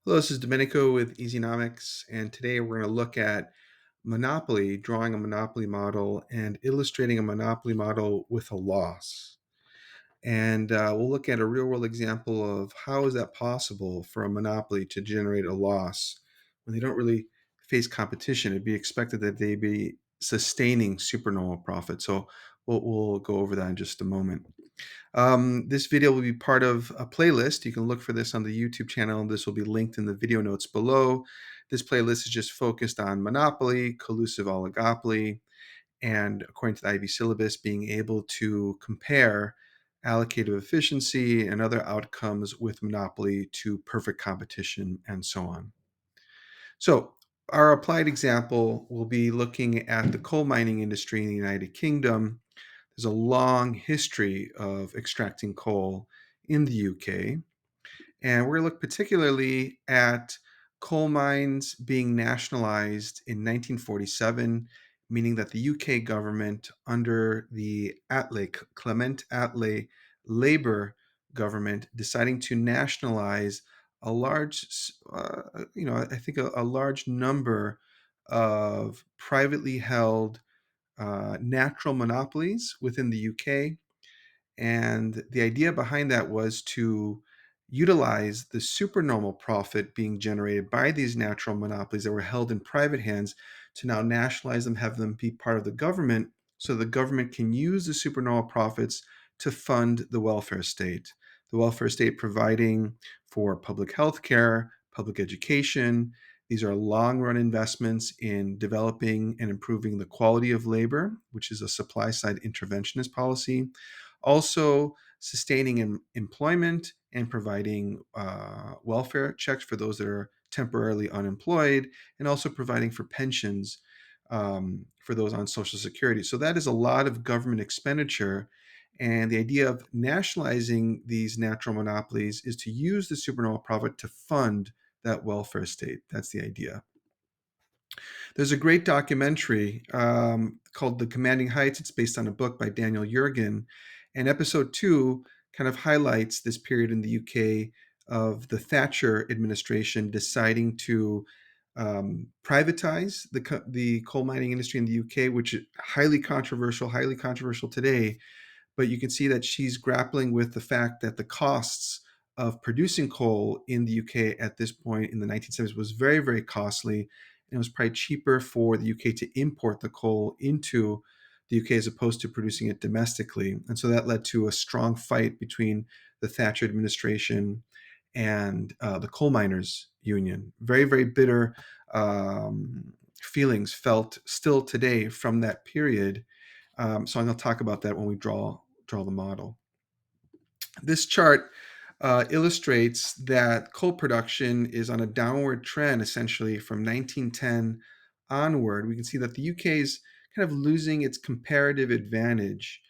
Hello, this is Domenico with Easynomics, and today we're going to look at monopoly, drawing a monopoly model and illustrating a monopoly model with a loss. And we'll look at a real-world example of how is that possible for a monopoly to generate a loss when they don't really face competition. It'd be expected that they be sustaining supernormal profit. So we'll go over that in just a moment. This video will be part of a playlist. You can look for this on the YouTube channel. This will be linked in the video notes below. This playlist is just focused on monopoly, collusive oligopoly, and according to the IB syllabus, being able to compare allocative efficiency and other outcomes with monopoly to perfect competition and so on. So our applied example will be looking at the coal mining industry in the United Kingdom. There's a long history of extracting coal in the UK, and we're going to look particularly at coal mines being nationalized in 1947, meaning that the UK government, under the Attlee, Clement Attlee Labour government, deciding to nationalize a large, I think a large number of privately held natural monopolies within the UK. And the idea behind that was to utilize the supernormal profit being generated by these natural monopolies that were held in private hands to now nationalize them, have them be part of the government, so the government can use the supernormal profits to fund the welfare state. The welfare state providing for public health care, public education. These are long run investments in developing and improving the quality of labor, which is a supply side interventionist policy. Also, sustaining employment and providing welfare checks for those that are temporarily unemployed, and also providing for pensions for those on Social Security. So that is a lot of government expenditure. And the idea of nationalizing these natural monopolies is to use the supernormal profit to fund that welfare state. That's the idea. There's a great documentary called The Commanding Heights. It's based on a book by Daniel Yergin. And episode 2 kind of highlights this period in the UK of the Thatcher administration deciding to privatize the coal mining industry in the UK, which is highly controversial today. But you can see that she's grappling with the fact that the costs of producing coal in the UK at this point in the 1970s was very, very costly. And it was probably cheaper for the UK to import the coal into the UK as opposed to producing it domestically. And so that led to a strong fight between the Thatcher administration and the coal miners union. Very, very bitter feelings felt still today from that period. So I'm going to talk about that when we draw the model. This chart illustrates that coal production is on a downward trend essentially from 1910 onward. We can see that the UK is kind of losing its comparative advantage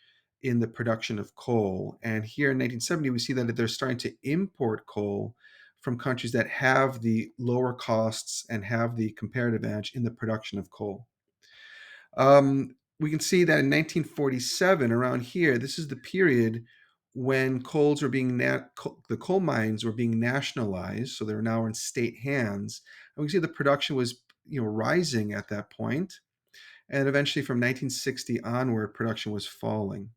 in the production of coal. And here in 1970, we see that they're starting to import coal from countries that have the lower costs and have the comparative edge in the production of coal. We can see that in 1947, around here, this is the period when the coal mines were being nationalized, so they're now in state hands. And we can see the production was, rising at that point, and eventually from 1960 onward, production was falling.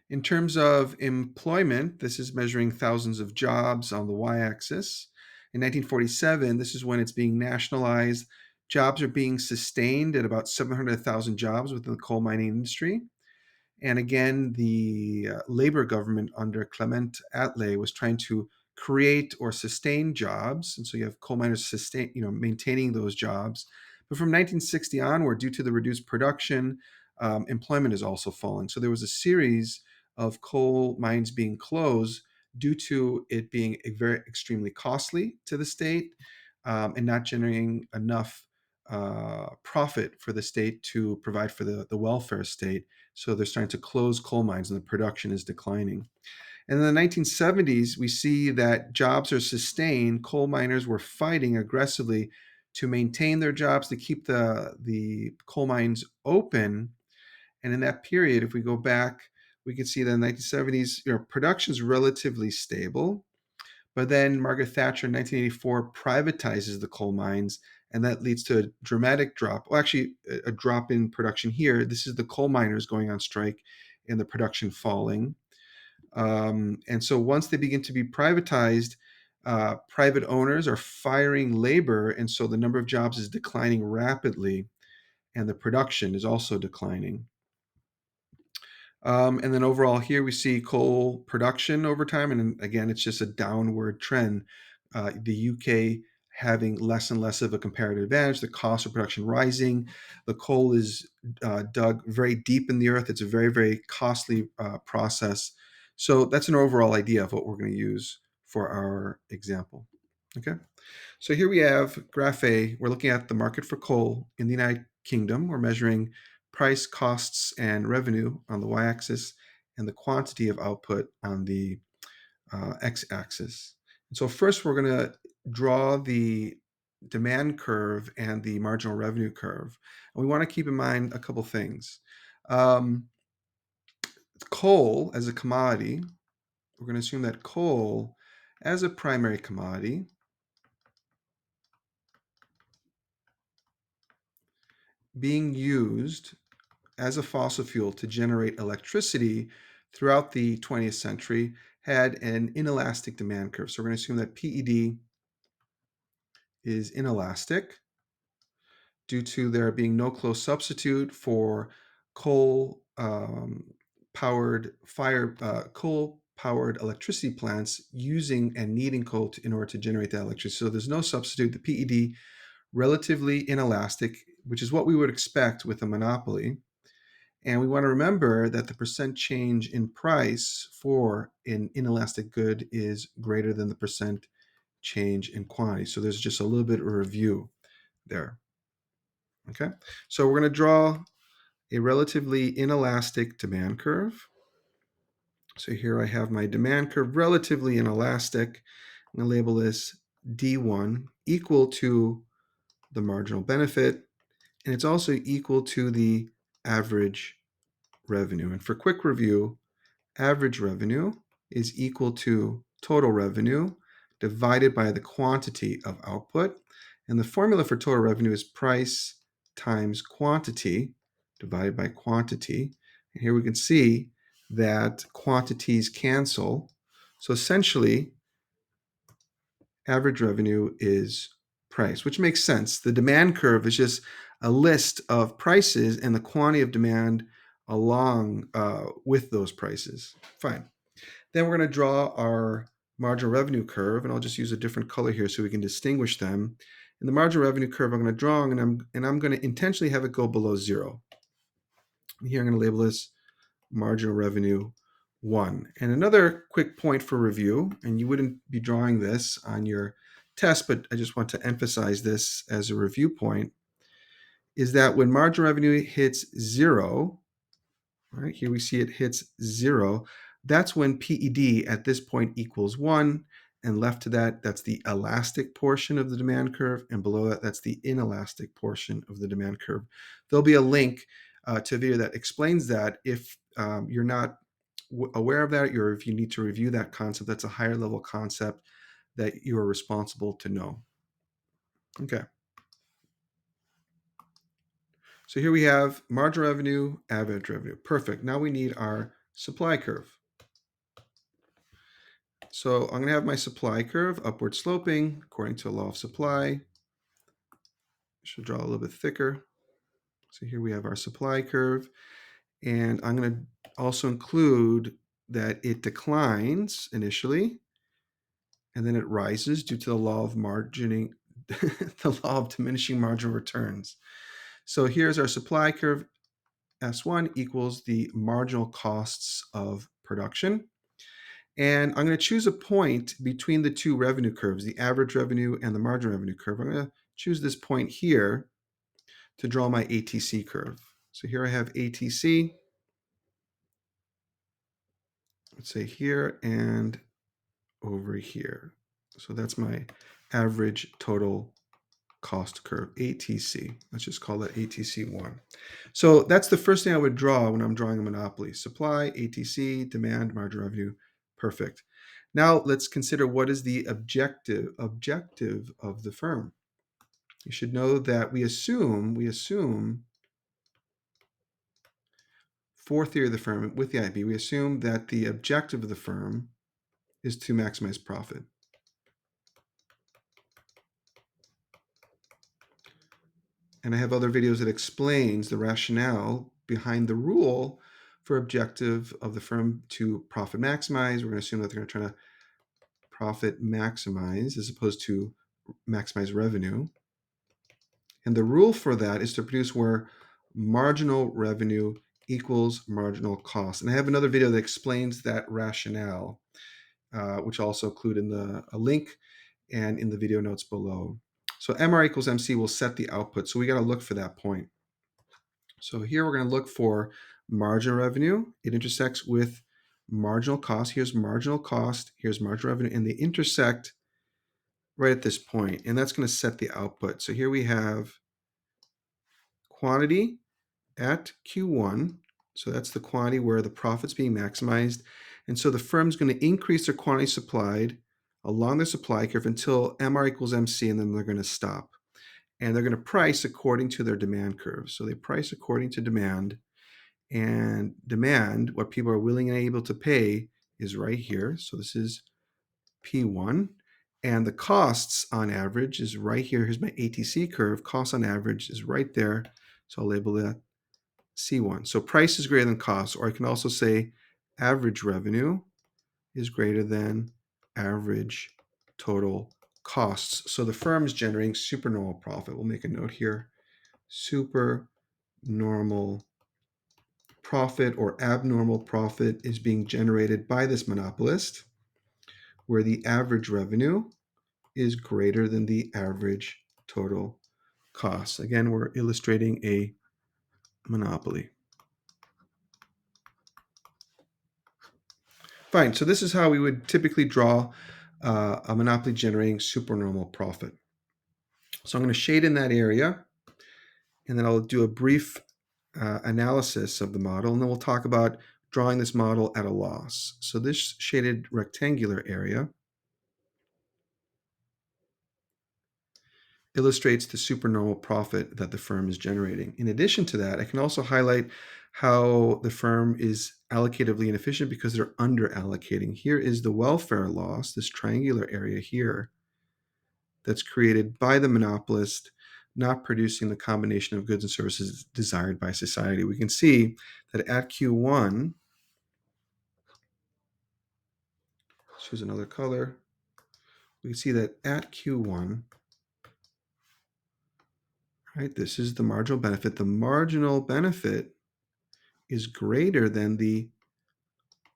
In terms of employment, this is measuring thousands of jobs on the y-axis. In 1947, this is when it's being nationalized. Jobs are being sustained at about 700,000 jobs within the coal mining industry. And again, the Labour government under Clement Attlee was trying to create or sustain jobs. And so you have coal miners maintaining those jobs. But from 1960 onward, due to the reduced production, employment is also falling. So there was a series of coal mines being closed due to it being very extremely costly to the state and not generating enough profit for the state to provide for the welfare state. So they're starting to close coal mines and the production is declining. And in the 1970s, we see that jobs are sustained. Coal miners were fighting aggressively to maintain their jobs, to keep the coal mines open. And in that period, if we go back, we can see that in the 1970s, production is relatively stable. But then Margaret Thatcher in 1984 privatizes the coal mines, and that leads to a dramatic drop. Well, actually, a drop in production here. This is the coal miners going on strike and the production falling. And so once they begin to be privatized, private owners are firing labor, and so the number of jobs is declining rapidly, and the production is also declining. And then overall here we see coal production over time, and again, it's just a downward trend. The UK having less and less of a comparative advantage, the cost of production rising. The coal is dug very deep in the earth. It's a very, very costly process. So that's an overall idea of what we're going to use for our example. Okay. So here we have graph A. We're looking at the market for coal in the United Kingdom. We're measuring price, costs, and revenue on the y-axis and the quantity of output on the x-axis. And so first we're going to draw the demand curve and the marginal revenue curve. And we want to keep in mind a couple things. Coal as a commodity, we're going to assume that coal as a primary commodity being used as a fossil fuel to generate electricity throughout the 20th century had an inelastic demand curve. So we're going to assume that PED is inelastic due to there being no close substitute for coal powered electricity plants using and needing coal in order to generate that electricity. So there's no substitute. The PED relatively inelastic, which is what we would expect with a monopoly. And we want to remember that the percent change in price for an inelastic good is greater than the percent change in quantity. So there's just a little bit of a review there. Okay, so we're going to draw a relatively inelastic demand curve. So here I have my demand curve, relatively inelastic. I'm going to label this D1 equal to the marginal benefit, and it's also equal to the average revenue. And for quick review, average revenue is equal to total revenue divided by the quantity of output. And the formula for total revenue is price times quantity divided by quantity. And here we can see that quantities cancel. So essentially, average revenue is price, which makes sense. The demand curve is just a list of prices and the quantity of demand along with those prices. Fine. Then we're going to draw our marginal revenue curve, and I'll just use a different color here so we can distinguish them. And the marginal revenue curve I'm going to draw, and I'm going to intentionally have it go below zero. And here I'm going to label this marginal revenue 1. And another quick point for review, and you wouldn't be drawing this on your test, but I just want to emphasize this as a review point, is that when marginal revenue hits 0, right, here we see it hits 0, that's when PED at this point equals 1, and left to that, that's the elastic portion of the demand curve, and below that, that's the inelastic portion of the demand curve. There'll be a link to a video that explains that if you're not aware of that, or if you need to review that concept, that's a higher level concept that you are responsible to know. Okay. So here we have marginal revenue, average revenue. Perfect. Now we need our supply curve. So I'm going to have my supply curve upward sloping according to a law of supply. I should draw a little bit thicker. So here we have our supply curve. And I'm going to also include that it declines initially, and then it rises due to the law of margining, the law of diminishing marginal returns. So here's our supply curve. S1 equals the marginal costs of production. And I'm going to choose a point between the two revenue curves, the average revenue and the marginal revenue curve. I'm going to choose this point here to draw my ATC curve. So here I have ATC, let's say here and over here. So that's my average total cost curve, ATC. Let's just call that ATC1. So that's the first thing I would draw when I'm drawing a monopoly. Supply, ATC, demand, marginal revenue. Perfect. Now let's consider what is the objective of the firm. You should know that we assume for theory of the firm with the IB, we assume that the objective of the firm is to maximize profit. And I have other videos that explains the rationale behind the rule for objective of the firm to profit maximize. We're going to assume that they're going to try to profit maximize as opposed to maximize revenue. And the rule for that is to produce where marginal revenue equals marginal cost. And I have another video that explains that rationale, which I'll also include in a link and in the video notes below. So MR equals MC will set the output. So we got to look for that point. So here we're going to look for marginal revenue. It intersects with marginal cost. Here's marginal cost. Here's marginal revenue. And they intersect right at this point. And that's going to set the output. So here we have quantity at Q1. So that's the quantity where the profit's being maximized. And so the firm's going to increase their quantity supplied along the supply curve until MR equals MC, and then they're going to stop. And they're going to price according to their demand curve. So they price according to demand. And demand, what people are willing and able to pay, is right here. So this is P1. And the costs on average is right here. Here's my ATC curve. Cost on average is right there. So I'll label that C1. So price is greater than cost, or I can also say average revenue is greater than average total costs. So the firm is generating supernormal profit. We'll make a note here. Supernormal profit or abnormal profit is being generated by this monopolist, where the average revenue is greater than the average total cost. Again, we're illustrating a monopoly. Fine, so this is how we would typically draw a monopoly generating supernormal profit. So I'm going to shade in that area, and then I'll do a brief analysis of the model, and then we'll talk about drawing this model at a loss. So this shaded rectangular area illustrates the supernormal profit that the firm is generating. In addition to that, I can also highlight how the firm is allocatively inefficient because they're under allocating. Here is the welfare loss, this triangular area here, that's created by the monopolist not producing the combination of goods and services desired by society. We can see that at Q1, choose another color, we can see that at Q1, right, this is the marginal benefit. The marginal benefit is greater than the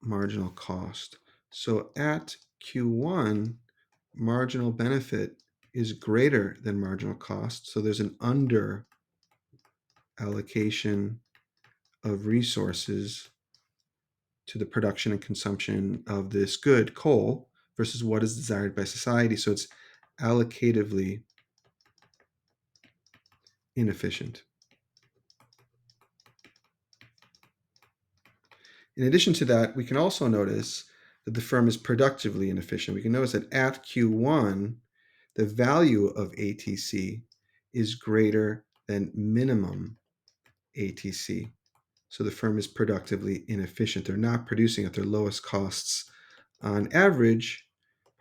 marginal cost. So at Q1, marginal benefit is greater than marginal cost. So there's an under allocation of resources to the production and consumption of this good, coal, versus what is desired by society. So it's allocatively inefficient. In addition to that, we can also notice that the firm is productively inefficient. We can notice that at Q1, the value of ATC is greater than minimum ATC. So the firm is productively inefficient. They're not producing at their lowest costs on average.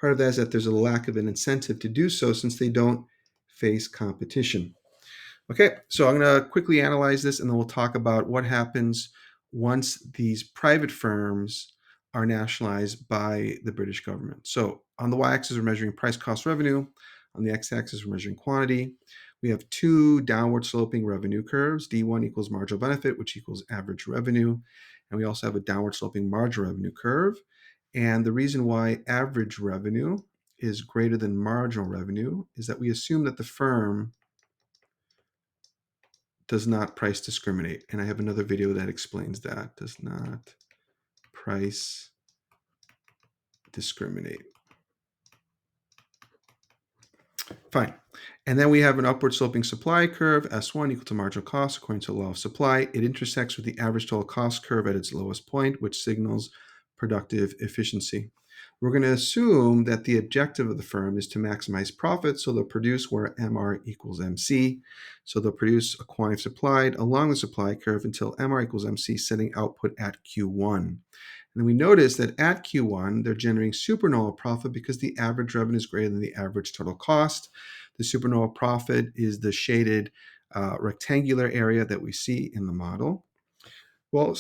Part of that is that there's a lack of an incentive to do so since they don't face competition. Okay, so I'm going to quickly analyze this, and then we'll talk about what happens once these private firms are nationalized by the British government. So on the y-axis, we're measuring price, cost, revenue. On the x-axis, we're measuring quantity. We have two downward sloping revenue curves. D1 equals marginal benefit, which equals average revenue. And we also have a downward sloping marginal revenue curve. And the reason why average revenue is greater than marginal revenue is that we assume that the firm does not price discriminate. And I have another video that explains that. Does not price discriminate. Fine. And then we have an upward sloping supply curve, S1 equal to marginal cost according to the law of supply. It intersects with the average total cost curve at its lowest point, which signals productive efficiency. we're going to assume that the objective of the firm is to maximize profit, so they'll produce where MR equals MC. So they'll produce a quantity supplied along the supply curve until MR equals MC, setting output at Q1. And we notice that at Q1, they're generating supernormal profit because the average revenue is greater than the average total cost. The supernormal profit is the shaded rectangular area that we see in the model. Well,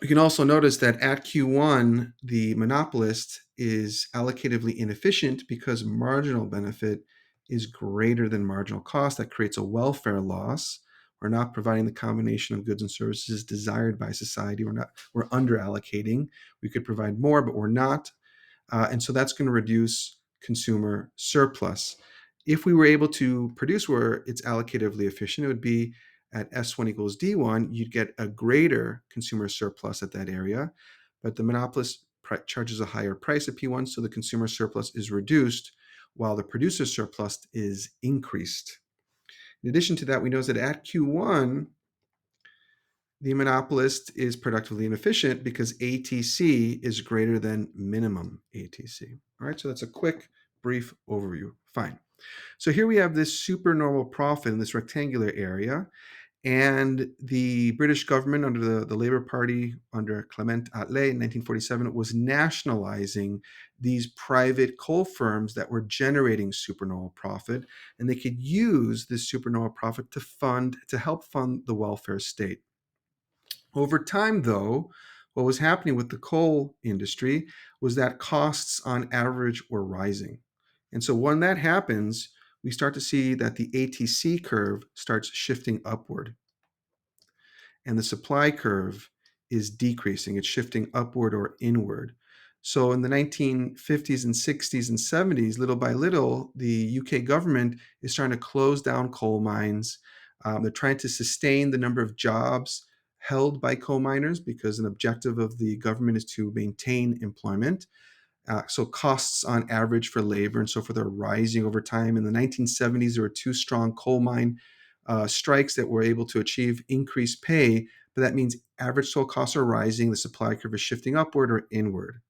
we can also notice that at Q1, the monopolist is allocatively inefficient because marginal benefit is greater than marginal cost. That creates a welfare loss. We're not providing the combination of goods and services desired by society. We're under allocating. We could provide more, but we're not. And so that's going to reduce consumer surplus. If we were able to produce where it's allocatively efficient, it would be at S1 equals D1, you'd get a greater consumer surplus at that area, but the monopolist charges a higher price at P1, so the consumer surplus is reduced while the producer surplus is increased. In addition to that, we know that at Q1, the monopolist is productively inefficient because ATC is greater than minimum ATC. All right, so that's a quick, brief overview. Fine. So here we have this supernormal profit in this rectangular area, and the British government under the Labour Party under Clement Attlee in 1947 was nationalizing these private coal firms that were generating supernormal profit, and they could use this supernormal profit to help fund the welfare state. Over time, though, what was happening with the coal industry was that costs on average were rising. And so when that happens, we start to see that the ATC curve starts shifting upward and the supply curve is decreasing. It's shifting upward or inward. So in the 1950s and 60s and 70s, little by little, the UK government is trying to close down coal mines. They're trying to sustain the number of jobs held by coal miners because an objective of the government is to maintain employment. So costs on average for labor and so forth are rising over time. In the 1970s, there were two strong coal mine strikes that were able to achieve increased pay, but that means average total costs are rising, the supply curve is shifting upward or inward.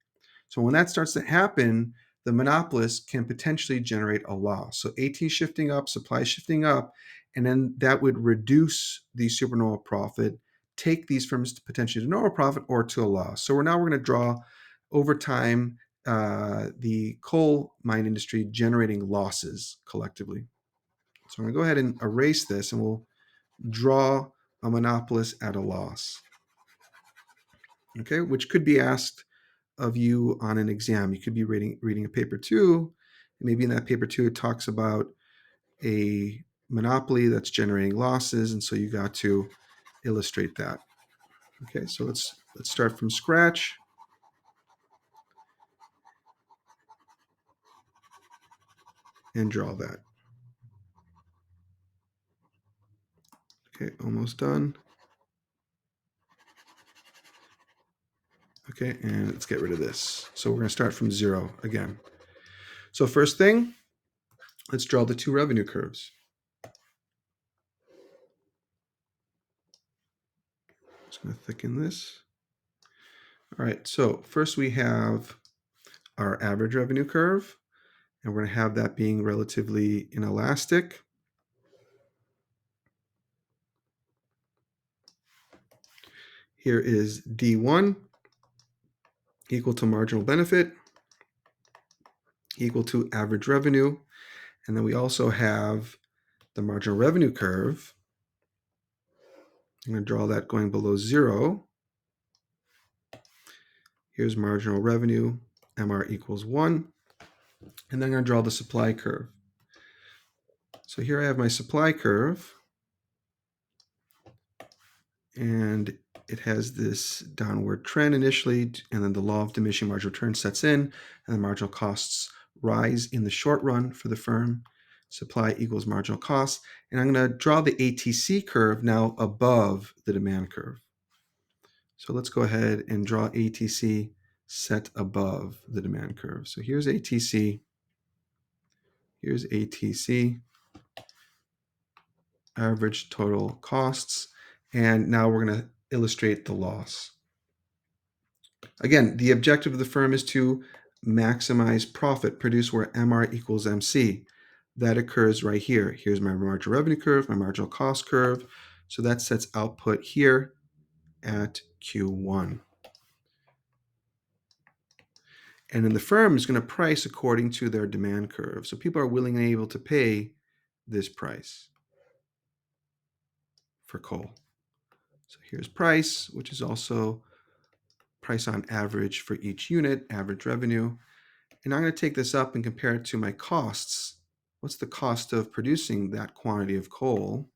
So when that starts to happen, the monopolist can potentially generate a loss. So AT shifting up, supply shifting up, and then that would reduce the supernormal profit, take these firms to potentially to normal profit or to a loss. So we're going to draw over time the coal mine industry generating losses collectively. So I'm going to go ahead and erase this and we'll draw a monopolist at a loss, okay, which could be asked of you on an exam. You could be reading a paper two, and maybe in that paper two it talks about a monopoly that's generating losses, and so you got to illustrate that. Okay, so let's start from scratch. And draw that. Okay, almost done. Okay, and let's get rid of this. So we're going to start from 0 again. So first thing, let's draw the two revenue curves. Just going to thicken this. All right, so first we have our average revenue curve, and we're going to have that being relatively inelastic. Here is D1 equal to marginal benefit equal to average revenue. And then we also have the marginal revenue curve. I'm going to draw that going below 0. Here's marginal revenue, MR equals 1. And then I'm going to draw the supply curve. So here I have my supply curve. And it has this downward trend initially, and then the law of diminishing marginal return sets in, and the marginal costs rise in the short run for the firm. Supply equals marginal cost. And I'm going to draw the ATC curve now above the demand curve. So let's go ahead and draw ATC set above the demand curve. So here's ATC. Here's ATC, average total costs. And now we're going to illustrate the loss. Again, the objective of the firm is to maximize profit, produce where MR equals MC. That occurs right here. Here's my marginal revenue curve, my marginal cost curve. So that sets output here at Q1. And then the firm is going to price according to their demand curve. So people are willing and able to pay this price for coal. So here's price, which is also price on average for each unit, average revenue. And I'm going to take this up and compare it to my costs. What's the cost of producing that quantity of coal?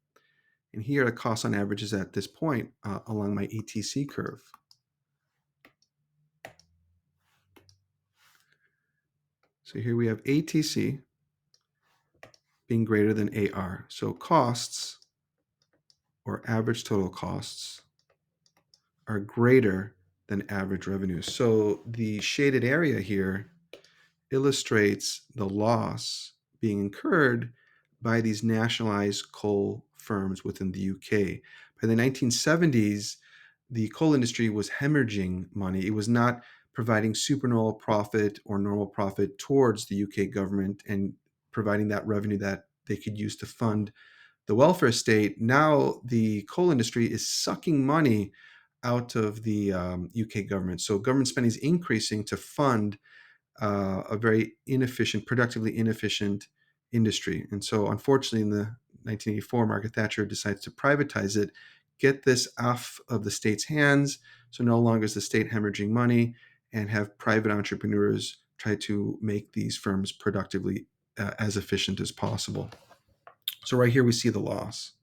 And here the cost on average is at this point along my ETC curve. So here we have ATC being greater than AR. So costs, or average total costs, are greater than average revenue. So the shaded area here illustrates the loss being incurred by these nationalized coal firms within the UK. By the 1970s, the coal industry was hemorrhaging money. It was not providing supernormal profit or normal profit towards the UK government and providing that revenue that they could use to fund the welfare state. Now the coal industry is sucking money out of the UK government. So government spending is increasing to fund a very inefficient, productively inefficient industry. And so, unfortunately, in the 1984, Margaret Thatcher decides to privatize it, get this off of the state's hands. So, no longer is the state hemorrhaging money, and have private entrepreneurs try to make these firms productively as efficient as possible. So, right here we see the loss.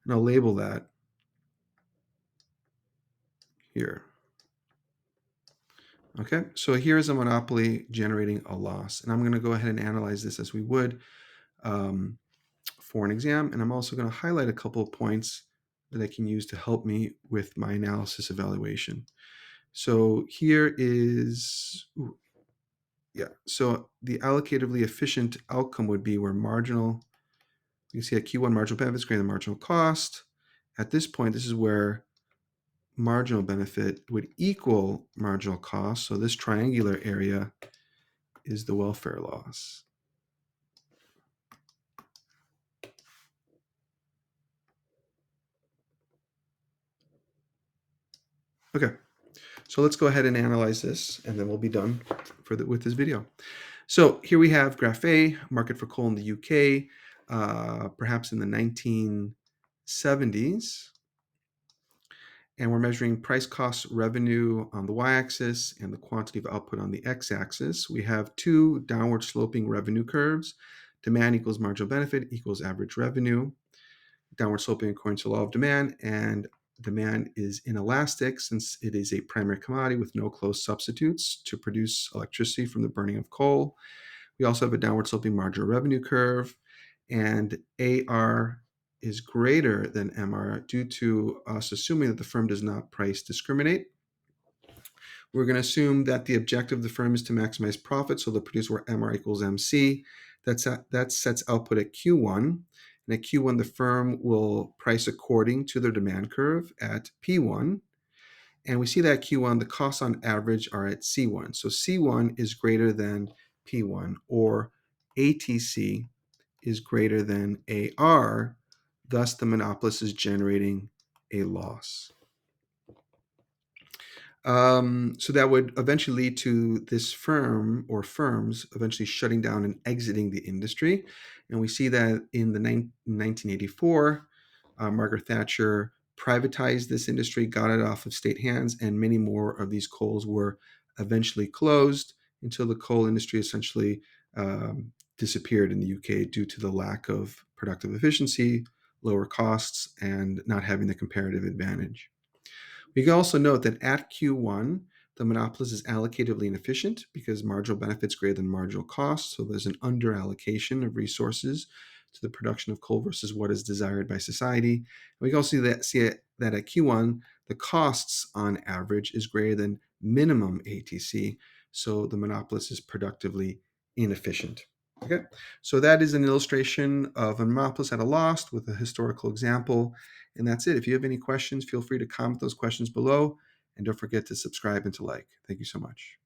And I'll label that here. Okay, so here's a monopoly generating a loss. And I'm going to go ahead and analyze this as we would um, for an exam. And I'm also going to highlight a couple of points that I can use to help me with my analysis evaluation. So here is, so the allocatively efficient outcome would be where marginal, you can see at Q1 marginal benefit is greater than marginal cost. At this point, this is where marginal benefit would equal marginal cost. So this triangular area is the welfare loss. Okay, so let's go ahead and analyze this, and then we'll be done with this video. So here we have graph A, market for coal in the UK, perhaps in the 1970s. And we're measuring price, cost, revenue on the y-axis and the quantity of output on the x-axis. We have two downward sloping revenue curves. Demand equals marginal benefit equals average revenue. Downward sloping according to law of demand, and demand is inelastic since it is a primary commodity with no close substitutes to produce electricity from the burning of coal. We also have a downward sloping marginal revenue curve, and AR is greater than MR due to us assuming that the firm does not price discriminate. We're going to assume that the objective of the firm is to maximize profit, so they'll produce where MR equals MC. That sets output at Q1. And at Q1, the firm will price according to their demand curve at P1. And we see that at Q1, the costs on average are at C1. So C1 is greater than P1, or ATC is greater than AR. Thus, the monopolist is generating a loss. So that would eventually lead to this firm or firms eventually shutting down and exiting the industry. And we see that in the 1984, Margaret Thatcher privatized this industry, got it off of state hands, and many more of these coals were eventually closed until the coal industry essentially disappeared in the UK due to the lack of productive efficiency, lower costs, and not having the comparative advantage. We can also note that at Q1, the monopolist is allocatively inefficient because marginal benefits greater than marginal cost. So there's an underallocation of resources to the production of coal versus what is desired by society. And we can also see that at Q1, the costs on average is greater than minimum ATC. So the monopolist is productively inefficient. Okay, so that is an illustration of a monopolist at a loss with a historical example. And that's it. If you have any questions, feel free to comment those questions below. And don't forget to subscribe and to like. Thank you so much.